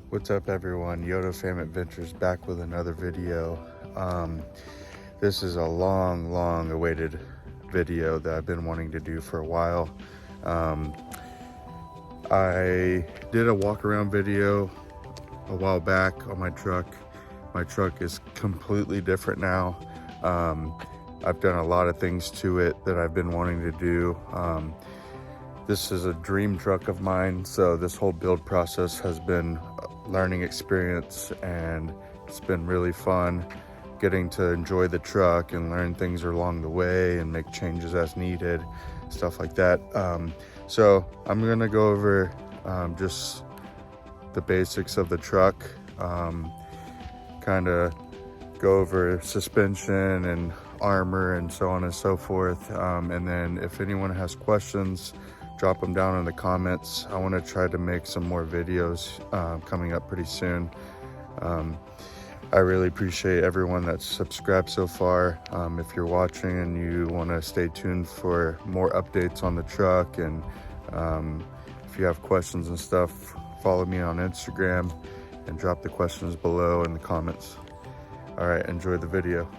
What's up everyone, Yoda Fam Adventures back with another video. This is a long awaited video that I've been wanting to do for a while. I did a walk around video a while back on my truck. My truck is completely different now. I've done a lot of things to it that I've been wanting to do. This is a dream truck of mine, so this whole build process has been a learning experience, and it's been really fun getting to enjoy the truck and learn things along the way and make changes as needed, stuff like that. So I'm gonna go over just the basics of the truck, kind of go over suspension and armor and so on and so forth. And then if anyone has questions, drop them down in the comments. I want to try to make some more videos coming up pretty soon. I really appreciate everyone that's subscribed so far. If you're watching and you want to stay tuned for more updates on the truck, and if you have questions and stuff, follow me on Instagram and drop the questions below in the comments. All right, enjoy the video.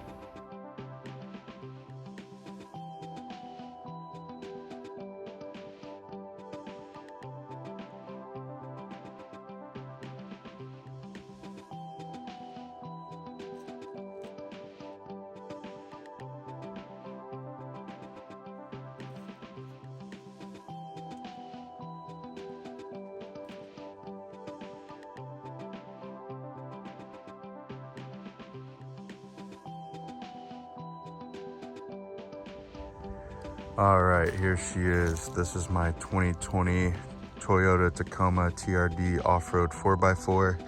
All right, here she is. This is my 2020 Toyota Tacoma TRD Off-Road 4x4.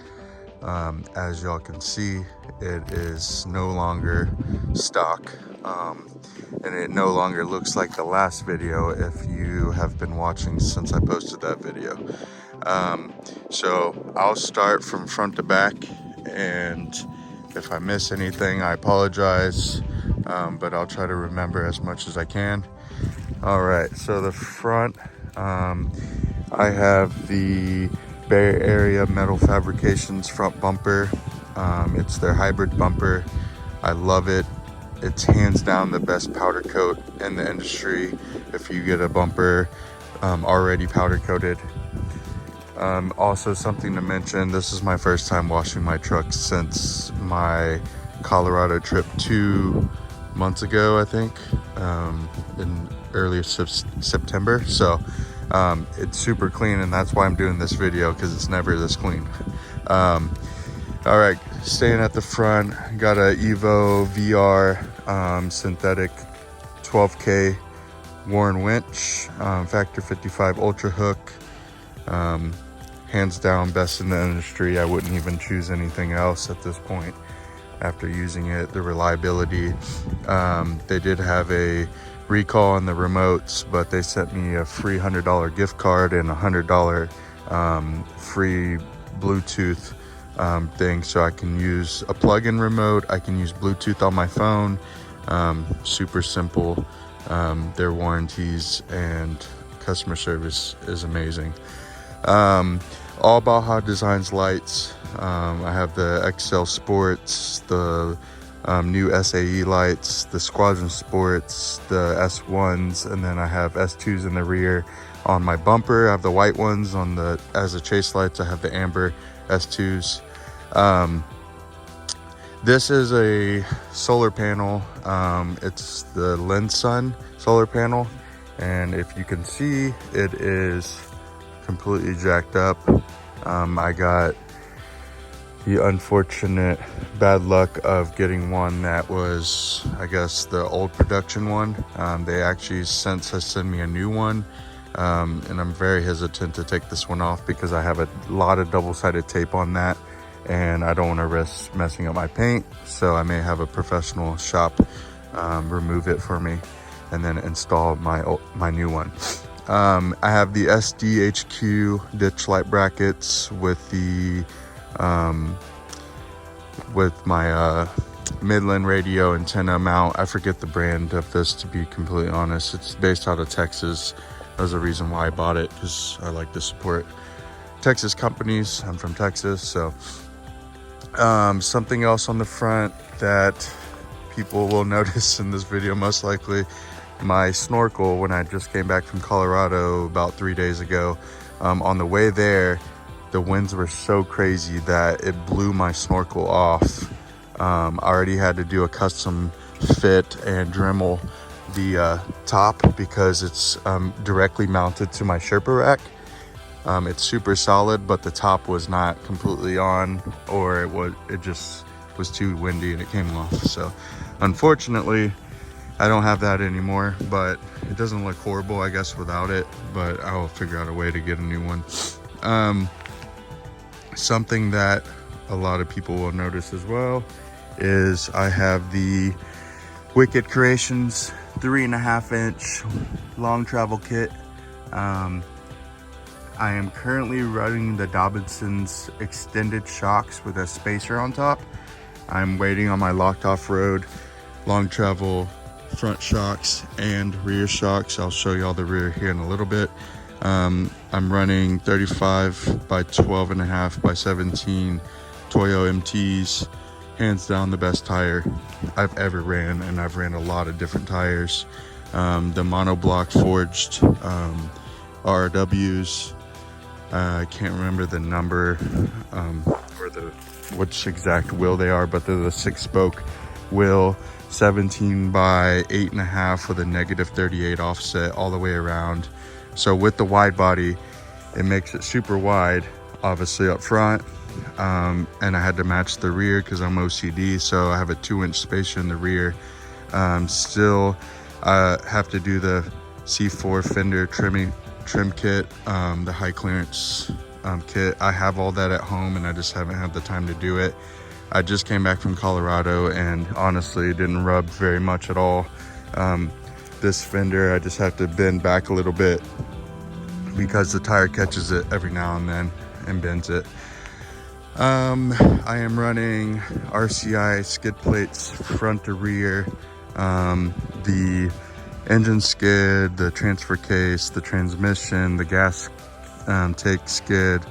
As y'all can see, it is no longer stock, and it no longer looks like the last video if you have been watching since I posted that video. So I'll start from front to back, and if I miss anything, I apologize, but I'll try to remember as much as I can. All right, so the front, I have the Bay Area Metal Fabrications front bumper. It's their hybrid bumper. I love it. It's hands down the best powder coat in the industry if you get a bumper already powder coated. Also something to mention, this is my first time washing my truck since my Colorado trip 2 months ago, I think, in early September. So it's super clean, and that's why I'm doing this video, because it's never this clean. All right, staying at the front, got a Evo VR synthetic 12K Warren winch, factor 55 ultra hook. Hands down best in the industry. I wouldn't even choose anything else at this point after using it. The reliability, they did have a recall on the remotes, but they sent me a free $100 gift card and a $100 free Bluetooth thing, so I can use a plug-in remote. I can use Bluetooth on my phone. Super simple. Their warranties and customer service is amazing. All Baja Designs lights. I have the XL Sports, the new SAE lights, the Squadron Sports, the S1s, and then I have S2s in the rear on my bumper. I have the white ones on the as the chase lights. I have the amber S2s. This is a solar panel. It's the Linsun solar panel, and if you can see, it is completely jacked up. I got the unfortunate bad luck of getting one that was, I guess, the old production one. They actually since has sent me a new one, and I'm very hesitant to take this one off because I have a lot of double-sided tape on that, and I don't want to risk messing up my paint, so I may have a professional shop remove it for me and then install my new one. I have the SDHQ ditch light brackets with the with my Midland radio antenna mount. I forget the brand of this, to be completely honest. It's based out of Texas. That was the reason why I bought it, because I like to support Texas companies. I'm from Texas, so something else on the front that people will notice in this video most likely, my snorkel. When I just came back from Colorado about 3 days ago, on the way there, the winds were so crazy that it blew my snorkel off. I already had to do a custom fit and Dremel the top because it's directly mounted to my Sherpa rack. It's super solid, but the top was not completely on, or it just was too windy and it came off. So unfortunately I don't have that anymore, but it doesn't look horrible, I guess, without it, but I'll figure out a way to get a new one. Something that a lot of people will notice as well is I have the Wicked Creations 3.5-inch long travel kit. I am currently running the Dobinson's extended shocks with a spacer on top. I'm waiting on my locked off-road long travel front shocks and rear shocks. I'll show you all the rear here in a little bit. I'm running 35 by 12.5 by 17 Toyo MTs. Hands down the best tire I've ever ran, and I've ran a lot of different tires. The monoblock forged RWs. I can't remember the number or which exact wheel they are, but they're the 6-spoke wheel, 17 by 8.5 with a -38 offset all the way around. So with the wide body, it makes it super wide, obviously up front. And I had to match the rear because I'm OCD, so I have a 2-inch spacer in the rear. Still have to do the C4 fender trim kit, the high clearance kit. I have all that at home and I just haven't had the time to do it. I just came back from Colorado and honestly it didn't rub very much at all. This fender, I just have to bend back a little bit because the tire catches it every now and then and bends it. I am running RCI skid plates front to rear, the engine skid, the transfer case, the transmission, the gas tank skid,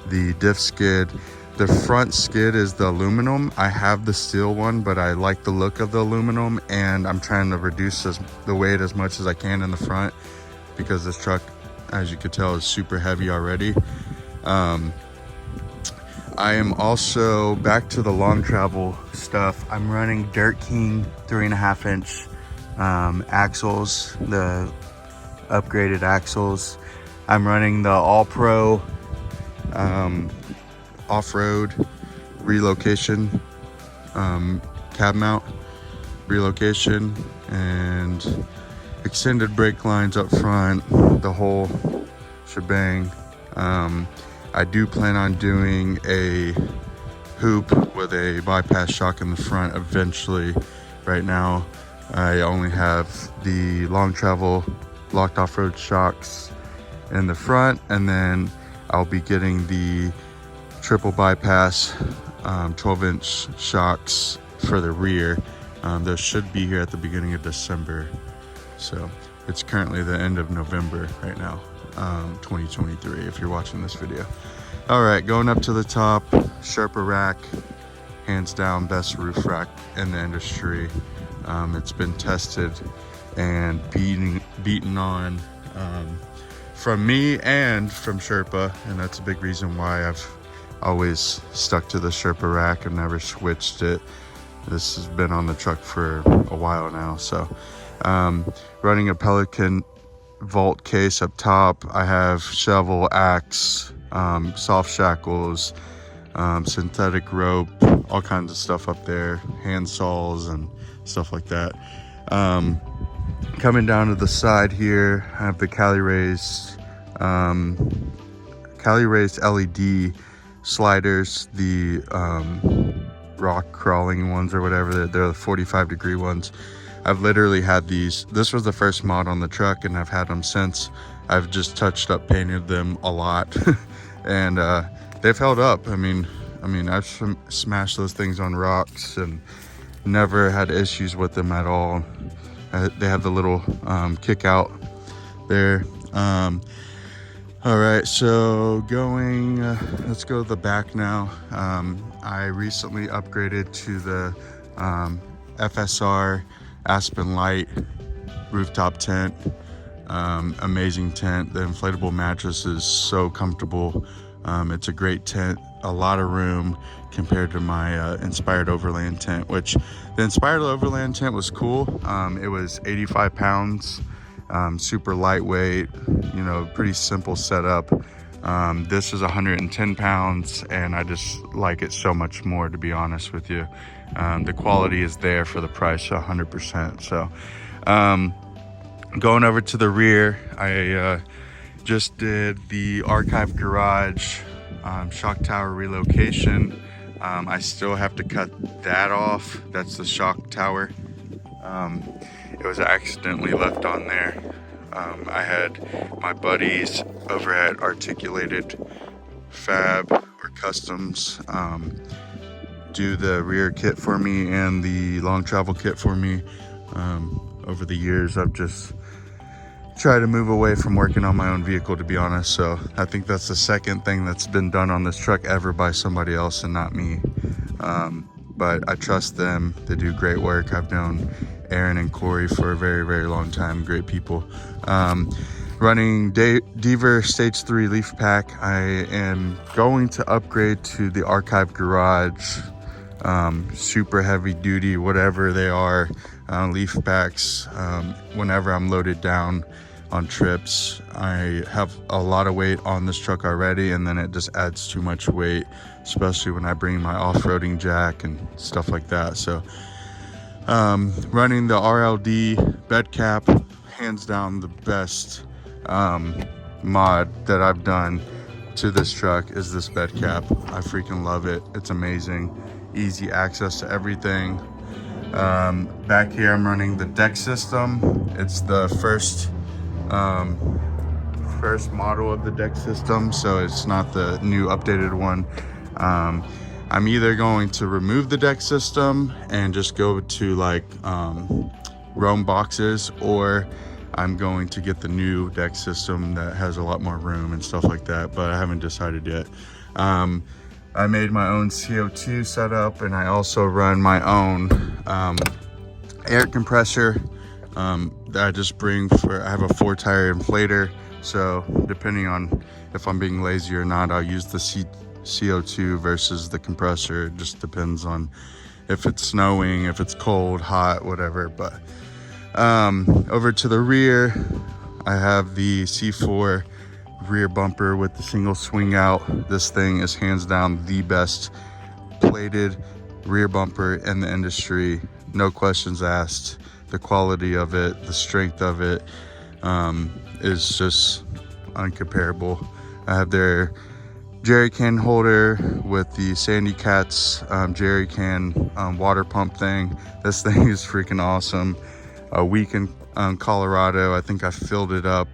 the diff skid. The front skid is the aluminum. I have the steel one, but I like the look of the aluminum, and I'm trying to reduce the weight as much as I can in the front because this truck, as you could tell, is super heavy already. I am also back to the long travel stuff. I'm running Dirt King 3.5-inch axles, the upgraded axles. I'm running the All Pro Off-Road relocation, cab mount relocation, and extended brake lines up front, the whole shebang. I do plan on doing a hoop with a bypass shock in the front eventually. Right now I only have the long travel locked off-road shocks in the front, and then I'll be getting the triple bypass 12-inch shocks for the rear. Those should be here at the beginning of December. So it's currently the end of November right now, 2023, if you're watching this video. All right, going up to the top, Sherpa rack, hands down best roof rack in the industry. It's been tested and beaten on from me and from Sherpa, and that's a big reason why I've always stuck to the Sherpa rack and never switched it. This has been on the truck for a while now. So running a Pelican vault case up top. I have shovel, axe, soft shackles, synthetic rope, all kinds of stuff up there, hand saws and stuff like that. Coming down to the side here, I have the Cali raised LED sliders, the rock crawling ones or whatever. They're the 45-degree ones. I've literally had these. This was the first mod on the truck, and I've had them since. I've just touched up, painted them a lot, and they've held up. I mean, I've smashed those things on rocks and never had issues with them at all. They have the little kick out there. All right, so going, let's go to the back now. I recently upgraded to the FSR Aspen Light rooftop tent. Amazing tent. The inflatable mattress is so comfortable. It's a great tent, a lot of room compared to my Inspired Overland tent, which the Inspired Overland tent was cool. It was 85 pounds. Super lightweight, you know, pretty simple setup. This is 110 pounds and I just like it so much more, to be honest with you. The quality is there for the price, 100%. So going over to the rear, I just did the archive garage shock tower relocation. I still have to cut that off. That's the shock tower. It was accidentally left on there. I had my buddies over at Articulated Fab or Customs do the rear kit for me and the long travel kit for me. Over the years, I've just tried to move away from working on my own vehicle, to be honest. So I think that's the second thing that's been done on this truck ever by somebody else and not me. But I trust them. They do great work. I've known Aaron and Corey for a very, very long time. Great people. Running Deaver Stage 3 leaf pack. I am going to upgrade to the archive garage, super heavy duty, whatever they are, leaf packs. Whenever I'm loaded down on trips, I have a lot of weight on this truck already, and then it just adds too much weight, especially when I bring my off-roading jack and stuff like that. So running the RLD bed cap, hands down the best mod that I've done to this truck is this bed cap. I freaking love it. It's amazing. Easy access to everything. Back here I'm running the deck system. It's the first model of the deck system, so it's not the new updated one. I'm either going to remove the deck system and just go to like Roam boxes, or I'm going to get the new deck system that has a lot more room and stuff like that, but I haven't decided yet. I made my own CO2 setup, and I also run my own air compressor that I just bring I have a 4-tire inflator. So depending on if I'm being lazy or not, I'll use the CO2 versus the compressor. It just depends on if it's snowing, if it's cold, hot, whatever. But over to the rear, I have the C4 rear bumper with the single swing out. This thing is hands down the best plated rear bumper in the industry. No questions asked. The quality of it, the strength of it is just uncomparable. I have their jerry can holder with the Sandy Cats jerry can water pump thing. This thing is freaking awesome. A week in Colorado, I think I filled it up.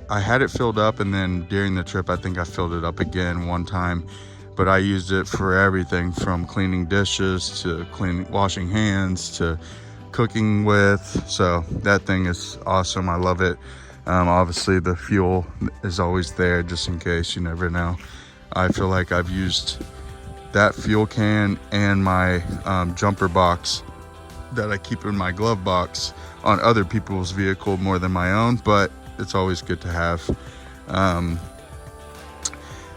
I had it filled up, and then during the trip, I think I filled it up again one time. But I used it for everything from cleaning dishes to washing hands to cooking with. So that thing is awesome. I love it. Obviously the fuel is always there just in case, you never know. I feel like I've used that fuel can and my jumper box that I keep in my glove box on other people's vehicle more than my own, but it's always good to have.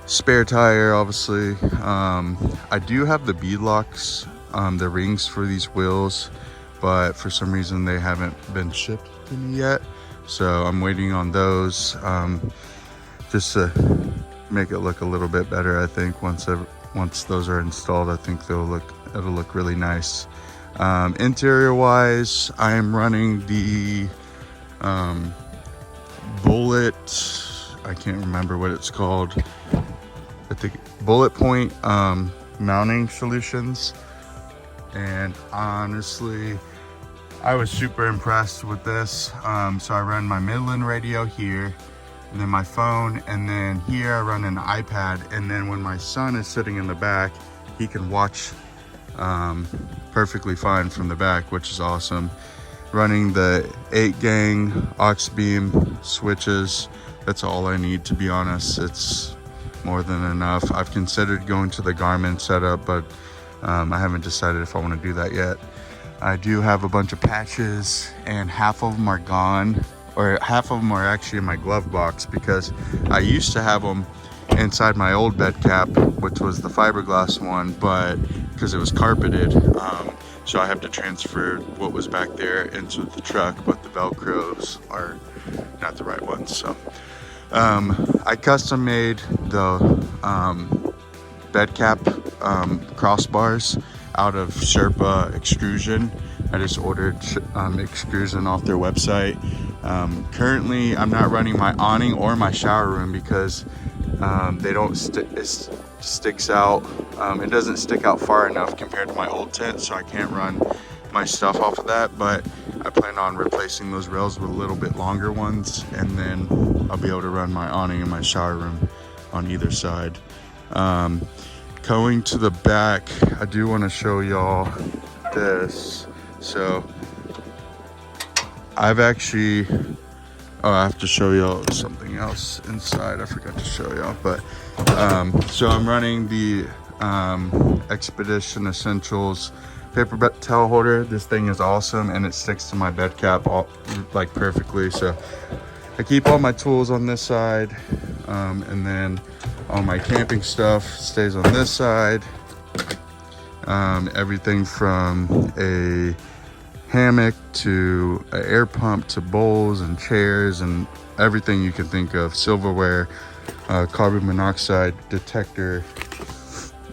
Spare tire, obviously. I do have the bead locks, the rings for these wheels, but for some reason they haven't been shipped to me yet. So I'm waiting on those, just to make it look a little bit better. I think once those are installed, I think it'll look really nice. Interior wise, I am running the Bullet, I can't remember what it's called. I think Bullet Point mounting solutions, and honestly I was super impressed with this. So I run my Midland radio here, and then my phone, and then here I run an iPad, and then when my son is sitting in the back, he can watch perfectly fine from the back, which is awesome. Running the 8-gang aux beam switches That's all I need, to be honest. It's more than enough. I've considered going to the Garmin setup, but I haven't decided if I want to do that yet. I do have a bunch of patches, and half of them are gone, or half of them are actually in my glove box, because I used to have them inside my old bed cap, which was the fiberglass one, but because it was carpeted, so I have to transfer what was back there into the truck, but the Velcros are not the right ones. So I custom made the bed cap crossbars out of Sherpa extrusion. I just ordered extrusion off their website. Currently, I'm not running my awning or my shower room because they don't it sticks out. It doesn't stick out far enough compared to my old tent, so I can't run my stuff off of that. But I plan on replacing those rails with a little bit longer ones, and then I'll be able to run my awning and my shower room on either side. Going to the back, I do want to show y'all this. So I've actually, I have to show y'all something else inside. I forgot to show y'all, but so I'm running the Expedition Essentials paper towel holder. This thing is awesome, and it sticks to my bed cap like perfectly. So I keep all my tools on this side, and then all my camping stuff stays on this side. Everything from a hammock to an air pump to bowls and chairs and everything you can think of, silverware, carbon monoxide detector,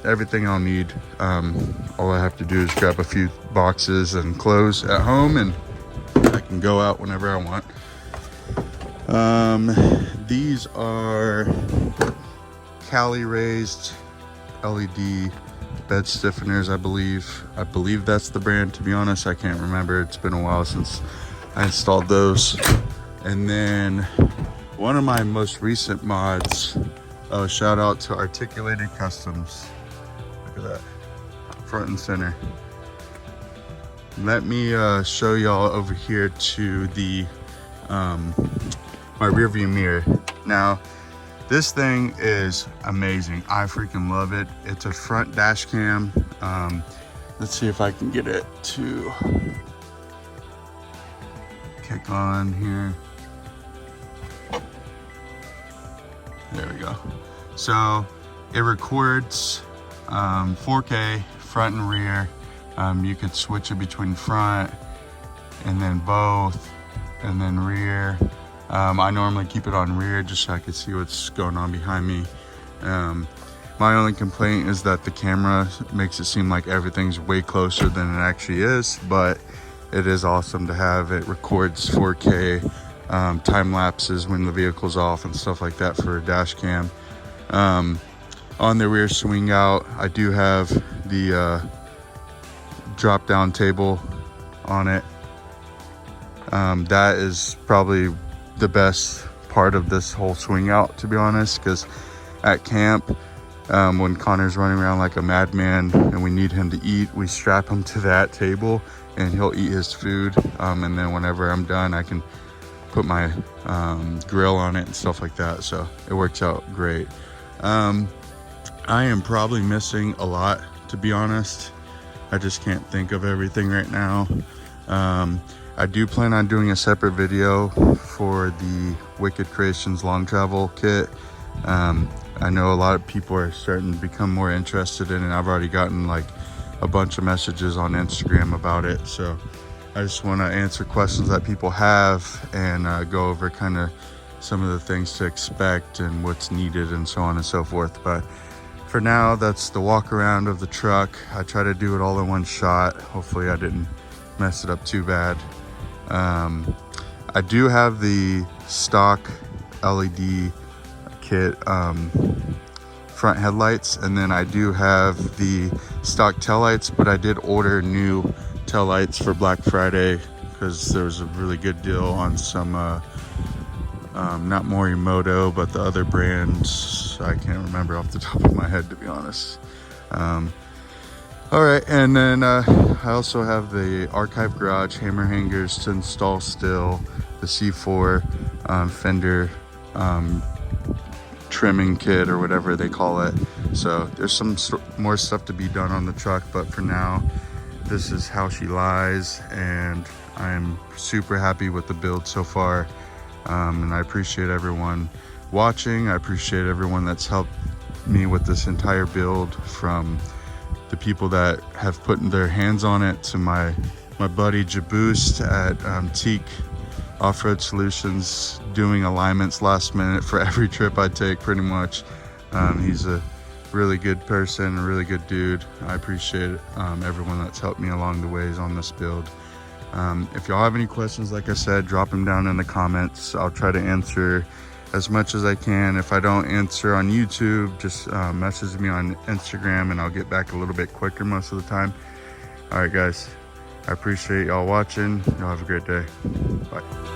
everything I'll need. All I have to do is grab a few boxes and clothes at home, and I can go out whenever I want. These are Cali raised LED bed stiffeners, I believe that's the brand. To be honest, I can't remember. It's been a while since I installed those. And then one of my most recent mods, shout out to Articulated Customs. Look at that, front and center. Let me show y'all over here to the my rear view mirror. Now, this thing is amazing. I freaking love it. It's a front dash cam. Let's see if I can get it to kick on here. There we go. So it records 4K front and rear. You could switch it between front and then both and then rear. I normally keep it on rear just so I can see what's going on behind me. My only complaint is that the camera makes it seem like everything's way closer than it actually is, but it is awesome to have. It records 4K time lapses when the vehicle's off and stuff like that for a dash cam. On the rear swing out, I do have the drop down table on it. That is probably the best part of this whole swing out, to be honest, because at camp, when Connor's running around like a madman and we need him to eat, we strap him to that table and he'll eat his food, and then whenever I'm done, I can put my grill on it and stuff like that. So it works out great. I am probably missing a lot, to be honest. I just can't think of everything right now. I do plan on doing a separate video for the Wicked Creations long travel kit. I know a lot of people are starting to become more interested in it. I've already gotten like a bunch of messages on Instagram about it. So I just want to answer questions that people have and go over kind of some of the things to expect and what's needed and so on and so forth. But for now, that's the walk around of the truck. I try to do it all in one shot. Hopefully I didn't mess it up too bad. I do have the stock LED kit front headlights, and then I do have the stock taillights, but I did order new taillights for Black Friday because there was a really good deal on some not Morimoto, but the other brands I can't remember off the top of my head, to be honest. All right, and then I also have the Archive Garage hammer hangers to install still, the C4 fender trimming kit or whatever they call it. So there's some more stuff to be done on the truck, but for now, this is how she lies, and I'm super happy with the build so far. And I appreciate everyone watching. I appreciate everyone that's helped me with this entire build, from the people that have put their hands on it to my buddy Jaboost at Teak Off-Road Solutions, doing alignments last minute for every trip I take pretty much. He's a really good person, a really good dude. I appreciate everyone that's helped me along the ways on this build. If y'all have any questions, like I said, drop them down in the comments. I'll try to answer as much as I can. If I don't answer on YouTube, just message me on Instagram and I'll get back a little bit quicker most of the time. All right, guys, I appreciate y'all watching. Y'all have a great day. Bye.